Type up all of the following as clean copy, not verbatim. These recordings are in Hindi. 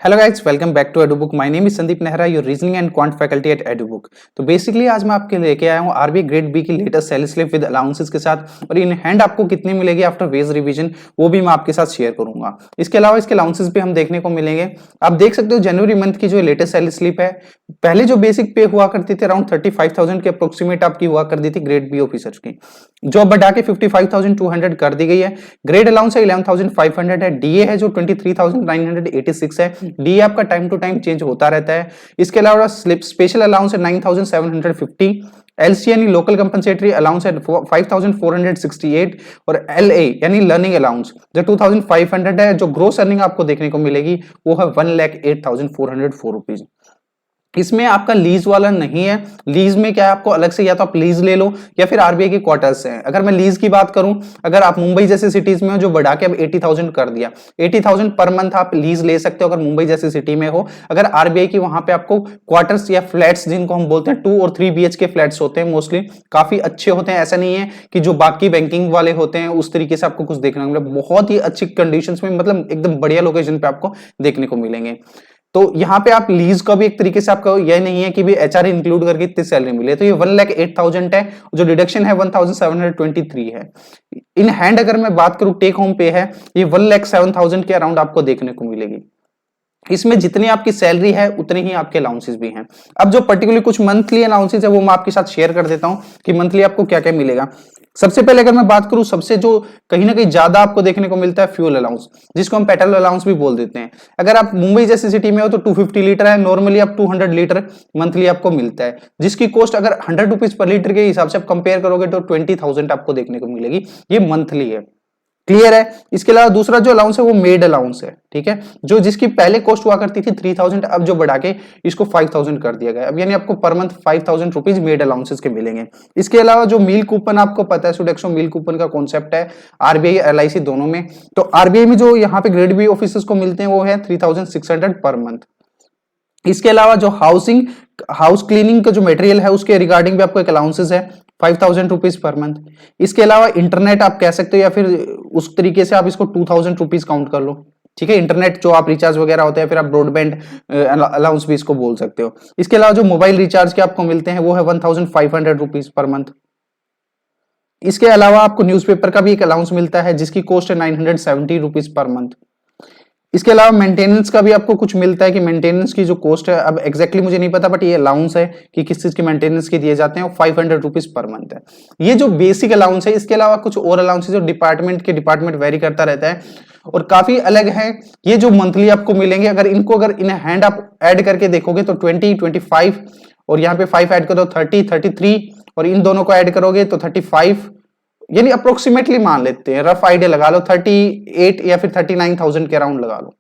Hello guys, welcome back to Edubook. My name is Sandeep Nehra, your reasoning and quant faculty at Edubook. तो बेसिकली आज मैं आपके लेके आया हूँ आरबीआई ग्रेड बी की latest salary slip with allowances के साथ, और इन हैंड आपको कितनी मिलेगी आफ्टर वेज रिवीजन वो भी मैं आपके साथ शेयर करूंगा। इसके अलावा इसके अलाउंसेस भी हम देखने को मिलेंगे। आप देख सकते हो जनवरी मंथ की जो लेटेस्ट सैलरी स्लिप है, पहले जो बेसिक पे हुआ करती थी अराउंड 35,000 के अप्रोक्सीमेट आपकी हुआ करती थी ग्रेड बी ऑफिसर्स की, जो अब बढ़ा के 55,200 कर दी गई है। ग्रेड अलाउंस है 11,500 है, डीए है जो 23,986 है। डीए आपका टाइम टू टाइम चेंज होता रहता है। इसके अलावा स्पेशल अलाउंस है 9,750, एलसी यानी लोकल कंपनसेटरी अलाउंस है 5,468, और एलए यानी लर्निंग अलाउंस जो 2,500 है। जो ग्रोस अर्निंग आपको देखने को मिलेगी वो है 1,08,404 रुपीज। इसमें आपका लीज वाला नहीं है। लीज में क्या है, आपको अलग से या तो आप लीज ले लो या फिर आरबीआई के क्वार्टर्स हैं। अगर मैं लीज की बात करूं, अगर आप मुंबई जैसे सिटीज में हो जो बढ़ा के अब 80,000 कर दिया, 80,000 पर मंथ आप लीज ले सकते हो अगर मुंबई जैसी सिटी में हो। अगर आरबीआई की वहां पे आपको क्वार्टर्स या फ्लैट्स जिनको हम बोलते हैं 2 और 3 बीएचके फ्लैट्स होते हैं, मोस्टली काफी अच्छे होते हैं। ऐसा नहीं है कि जो बाकी बैंकिंग वाले होते हैं उस तरीके से आपको कुछ देखने को मिले। बहुत ही अच्छी कंडीशंस में, मतलब एकदम बढ़िया लोकेशन पे आपको देखने को मिलेंगे। तो यहाँ पे आप लीज का भी एक तरीके से आपका यह नहीं है कि भी एचआर इंक्लूड करके इतनी सैलरी मिले। तो ये 1,08,000 है, जो डिडक्शन है 1,723 है। इन हैंड अगर मैं बात करूं टेक होम पे है, ये 1,07,000 के अराउंड आपको देखने को मिलेगी। इसमें जितनी आपकी सैलरी है उतने ही आपके अलाउंसेस भी हैं। अब जो पर्टिकुलरली कुछ मंथली अलाउंसेस है वो मैं आपके साथ शेयर कर देता हूं कि मंथली आपको क्या क्या मिलेगा। सबसे पहले अगर मैं बात करूं, सबसे जो कहीं ना कहीं ज्यादा आपको देखने को मिलता है फ्यूल अलाउंस, जिसको हम पेट्रोल अलाउंस भी बोल देते हैं। अगर आप मुंबई जैसी सिटी में हो तो 250 लीटर है, नॉर्मली आप 200 लीटर मंथली आपको मिलता है, जिसकी कॉस्ट अगर 100 रुपीज पर लीटर के हिसाब से आप कंपेयर करोगे तो 20,000 आपको देखने को मिलेगी। ये मंथली है, क्लियर है। इसके अलावा दूसरा जो अलाउंस है वो मेड अलाउंस है, ठीक है, जो जिसकी पहले कॉस्ट हुआ करती थी 3,000, अब जो बढ़ा के इसको 5,000 कर दिया गया। अब यानी आपको per month 5,000 rupees made allowances के मिलेंगे। इसके अलावा जो मील कूपन आपको पता है, सुडेक्सो मील कूपन का कॉन्सेप्ट है आरबीआई एलआईसी दोनों में। तो आरबीआई में जो यहाँ पे ग्रेड बी ऑफिसर्स को मिलते हैं वो है 3,600 पर मंथ। इसके अलावा जो हाउस क्लीनिंग का जो मटेरियल है उसके रिगार्डिंग भी आपको एक अलाउंसेस है 5,000 रुपीज पर मंथ। इसके अलावा इंटरनेट आप कह सकते हो या फिर उस तरीके से आप इसको 2,000 रुपीज काउंट कर लो, ठीक है। इंटरनेट जो आप रिचार्ज वगैरह होते हैं, फिर आप ब्रॉडबैंड अलाउंस भी इसको बोल सकते हो। इसके अलावा जो मोबाइल रिचार्ज के आपको मिलते हैं वो है 1,500 रुपीज पर मंथ। इसके अलावा आपको न्यूज़पेपर का भी एक अलाउंस मिलता है जिसकी कॉस्ट है 970 रुपीज पर मंथ। इसके अलावा मेंटेनेंस का भी आपको कुछ मिलता है कि मेंटेनेंस की जो कॉस्ट है, अब एग्जैक्टली मुझे नहीं पता, बट ये अलाउंस है कि किस चीज के मेंटेनेंस के दिए जाते हैं, 500 रुपीज पर मंथ है। ये जो बेसिक अलाउंस है। इसके अलावा कुछ और अलाउंस जो डिपार्टमेंट वेरी करता रहता है और काफी अलग है। ये जो मंथली आपको मिलेंगे, अगर इन हैंड आप ऐड करके देखोगे तो 20, 25 और यहाँ पे 5 ऐड करो 30, 33 और इन दोनों को ऐड करोगे तो 35, यानी अप्रोक्सीमेटली मान लेते हैं, रफ आइडिया लगा लो 38 या फिर 39,000 के अराउंड लगा लो,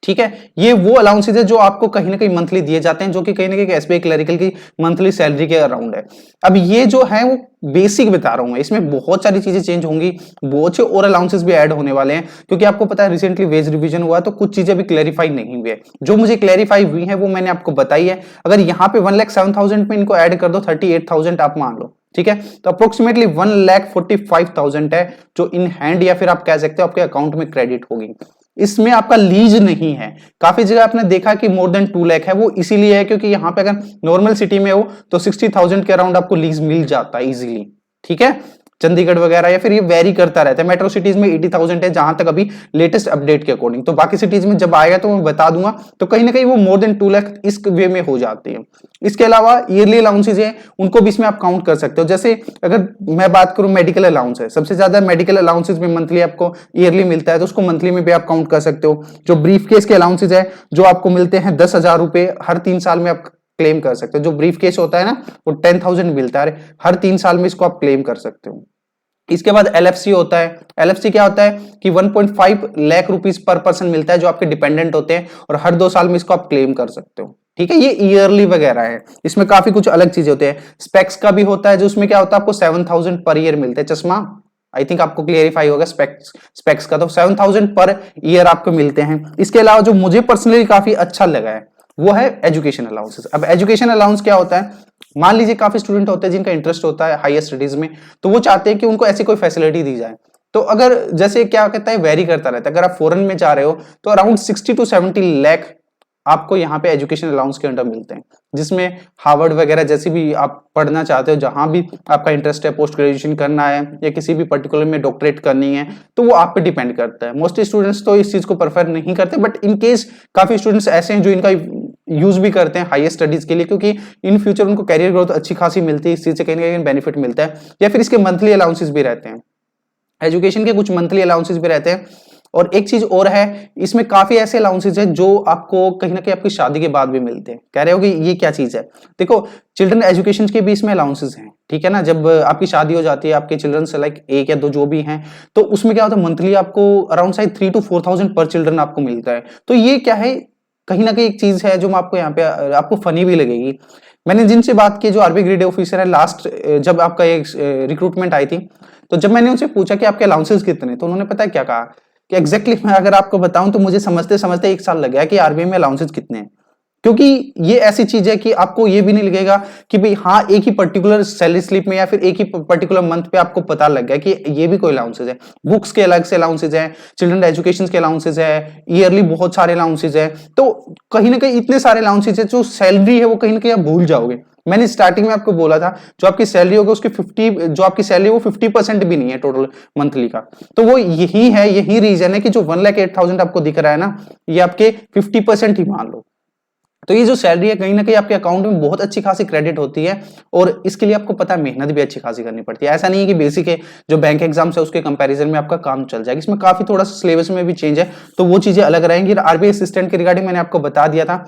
ठीक है। ये वो अलाउंसेज है जो आपको कहीं ना कहीं मंथली दिए जाते हैं, जो कि कहीं ना कहीं एसबीआई क्लरिकल की मंथली सैलरी के अराउंड है। अब ये जो है वो बेसिक बता रहा हूं, इसमें बहुत सारी चीजें चेंज होंगी, बहुत से और अलाउंसेस भी ऐड होने वाले हैं, क्योंकि आपको पता है रिसेंटली वेज रिवीजन हुआ तो कुछ चीजें भी क्लैरिफाई नहीं हुई है। जो मुझे क्लैरिफाई हुई है वो मैंने आपको बताई है। अगर यहाँ पे 1,07,000 में इनको ऐड कर दो 38,000 आप मान लो, ठीक है, तो अप्रोक्सीमेटली 1,45,000 है जो इन हैंड या फिर आप कह सकते हो आपके अकाउंट में क्रेडिट होगी। इसमें आपका लीज नहीं है। काफी जगह आपने देखा कि मोर देन 2 लाख है, वो इसीलिए है क्योंकि यहां पे अगर नॉर्मल सिटी में हो तो 60,000 के अराउंड आपको लीज मिल जाता है इजीली, ठीक है। चंडीगढ़ वगैरह या फिर ये वेरी करता रहता है। मेट्रो सिटीज में 80,000 है जहां तक अभी लेटेस्ट अपडेट के अकॉर्डिंग, तो बाकी सिटीज में जब आएगा तो मैं बता दूंगा। तो कहीं ना कहीं वो मोर देन 2 लाख इस वे में हो जाती है। इसके अलावा ईयरली अलाउंसेज है, उनको भी इसमें आप काउंट कर सकते हो। जैसे अगर मैं बात करूं मेडिकल अलाउंस है, सबसे ज्यादा मेडिकल अलाउंसेज में मंथली आपको ईयरली मिलता है, तो उसको मंथली में भी आप काउंट कर सकते हो। जो ब्रीफ केस के अलाउंसेज है जो आपको मिलते हैं 10,000 रुपए हर 3 साल में आप क्लेम कर सकते हो। जो ब्रीफ केस होता है ना वो 10,000 मिलता है, हर 3 साल में इसको आप क्लेम कर सकते हो। इसके बाद एलएफसी होता है। एलएफसी क्या होता है कि 1.5 लाख रुपीस पर पर्सन मिलता है जो आपके डिपेंडेंट होते हैं, और हर 2 साल में इसको आप क्लेम कर सकते हो, ठीक है। ये ईयरली वगैरह है, इसमें काफी कुछ अलग चीजें होते हैं। स्पेक्स का भी होता है जो उसमें क्या होता है आपको 7,000 पर ईयर मिलते हैं। चश्मा आई थिंक आपको क्लियरिफाई होगा स्पेक्स का, तो 7,000 पर ईयर आपको मिलते हैं। इसके अलावा जो मुझे पर्सनली काफी अच्छा लगा है वो है एजुकेशन अलाउंसेस। अब एजुकेशन अलाउंस क्या होता है, मान लीजिए काफी स्टूडेंट होते हैं जिनका इंटरेस्ट होता है हायर स्टडीज में, तो वो चाहते हैं कि उनको ऐसी कोई फैसिलिटी दी जाए। तो अगर जैसे क्या कहता है वेरी करता रहता है, अगर आप फॉरेन में जा रहे हो तो अराउंड 60 to 70 लाख आपको यहाँ पे एजुकेशन अलाउंस के अंडर मिलते हैं, जिसमें हार्वर्ड वगैरह जैसी भी आप पढ़ना चाहते हो, जहां भी आपका इंटरेस्ट है, पोस्ट ग्रेजुएशन करना है या किसी भी पर्टिकुलर में डॉक्टरेट करनी है, तो वो आप पे डिपेंड करता है। मोस्टली स्टूडेंट्स तो इस चीज को प्रेफर नहीं करते, बट इन केस काफी स्टूडेंट्स ऐसे हैं जो इनका यूज भी करते हैं हाईएस्ट स्टडीज के लिए, क्योंकि इन फ्यूचर उनको कैरियर ग्रोथ अच्छी खासी मिलती है, इस चीज से कहीं ना कहीं बेनिफिट मिलता है, या फिर इसके मंथली अलाउंसेस भी रहते हैं, एजुकेशन के कुछ मंथली अलाउंसेस भी रहते हैं। और एक चीज और है, इसमें काफी ऐसे अलाउंसेस हैं जो आपको कहीं ना कहीं आपकी शादी के बाद भी मिलते हैं। कह रहे हो कि ये क्या चीज है? देखो, चिल्ड्रन एजुकेशन के भी इसमें अलाउंसेस हैं, ठीक है ना। जब आपकी शादी हो जाती है, आपके चिल्ड्रन से लाइक 1 या 2 जो भी हैं, तो उसमें क्या होता है, मंथली आपको अराउंड शायद 3 to 4,000 पर चिल्ड्रन आपको मिलता है। तो ये क्या है, कहीं ना कहीं एक चीज है जो मैं आपको यहाँ पे आपको फनी भी लगेगी। मैंने जिनसे बात की, जो आरबीआई ग्रेड ऑफिसर है, लास्ट जब आपका एक रिक्रूटमेंट आई थी, तो जब मैंने उनसे पूछा कि आपके अलाउंसेस कितने, तो उन्होंने पता है क्या कहा कि एग्जैक्टली मैं अगर आपको बताऊं तो मुझे समझते समझते 1 साल लग गया कि आरबीआई में अलाउंसेस कितने हैं। क्योंकि ये ऐसी चीज है कि आपको ये भी नहीं लगेगा कि भाई हाँ एक ही पर्टिकुलर सैलरी स्लिप में या फिर एक ही पर्टिकुलर मंथ पे आपको पता लग गया कि ये भी कोई अलाउंसेस है। बुक्स के अलग से अलाउंसेस है, चिल्ड्रन एजुकेशन के अलाउंसेस है, ईयरली बहुत सारे अलाउंसेस है। तो कहीं ना कहीं इतने सारे अलाउंसेस है, जो सैलरी है वो कहीं ना कहीं आप भूल जाओगे। मैंने स्टार्टिंग में आपको बोला था, जो आपकी सैलरी होगी उसकी 50, जो आपकी सैलरी वो 50% भी नहीं है टोटल मंथली का। तो वो यही है, यही रीजन है कि जो 1,08,000 आपको दिख रहा है ना, ये आपके 50% ही मान लो। तो ये जो सैलरी है कहीं ना कहीं आपके अकाउंट में बहुत अच्छी खासी क्रेडिट होती है, और इसके लिए आपको पता है मेहनत भी अच्छी खासी करनी पड़ती है। ऐसा नहीं है कि बेसिक है जो बैंक एग्जाम्स है उसके कंपैरिजन में आपका काम चल जाएगा। इसमें काफी थोड़ा सा सिलेबस में भी चेंज है, तो वो चीजें अलग रहेंगी। आरबीआई असिस्टेंट के रिगार्डिंग मैंने आपको बता दिया था,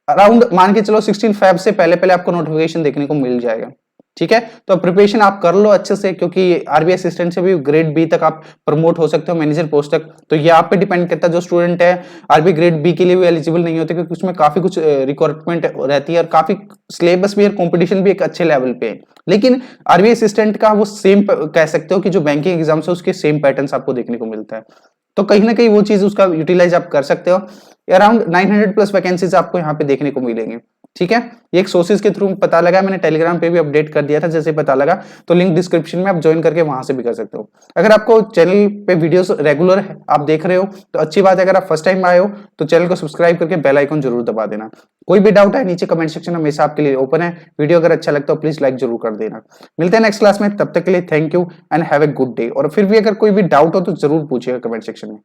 अराउंड मान के चलो 16 फेब से पहले पहले आपको नोटिफिकेशन देखने को मिल जाएगा, ठीक है। तो प्रिपरेशन आप कर लो अच्छे से, क्योंकि आरबीआई असिस्टेंट से भी ग्रेड बी तक आप प्रमोट हो सकते हो, मैनेजर पोस्ट तक। तो ये आप पे डिपेंड करता है। जो स्टूडेंट है आरबीआई ग्रेड बी के लिए भी एलिजिबल नहीं होते, क्योंकि उसमें काफी कुछ रिक्वायरमेंट रहती है और काफी सिलेबस भी और कॉम्पिटिशन भी एक अच्छे लेवल पे है। लेकिन आरबीआई असिस्टेंट का वो सेम कह सकते हो कि जो बैंकिंग एग्जाम है उसके सेम पैटर्न आपको देखने को मिलता है। तो कहीं ना कहीं वो चीज उसका यूटिलाइज आप कर सकते हो। अराउंड 900 प्लस वैकेंसीज आपको यहाँ पे देखने को मिलेंगे, ठीक है। ये एक सोर्सेज के थ्रू पता लगा, मैंने टेलीग्राम पे भी अपडेट कर दिया था जैसे पता लगा, तो लिंक डिस्क्रिप्शन में आप ज्वाइन करके वहां से भी कर सकते हो। अगर आपको चैनल पे वीडियोस रेगुलर आप देख रहे हो तो अच्छी बात है। अगर आप फर्स्ट टाइम आए हो तो चैनल को सब्सक्राइब करके बेल आइकन जरूर दबा देना। कोई भी डाउट है नीचे कमेंट सेक्शन हमेशा आपके लिए ओपन है। वीडियो अगर अच्छा लगता हो प्लीज लाइक जरूर कर देना। मिलते हैं नेक्स्ट क्लास में, तब तक के लिए thank you and have a good day. और फिर भी अगर कोई भी डाउट हो तो जरूर पूछिएगा कमेंट सेक्शन में।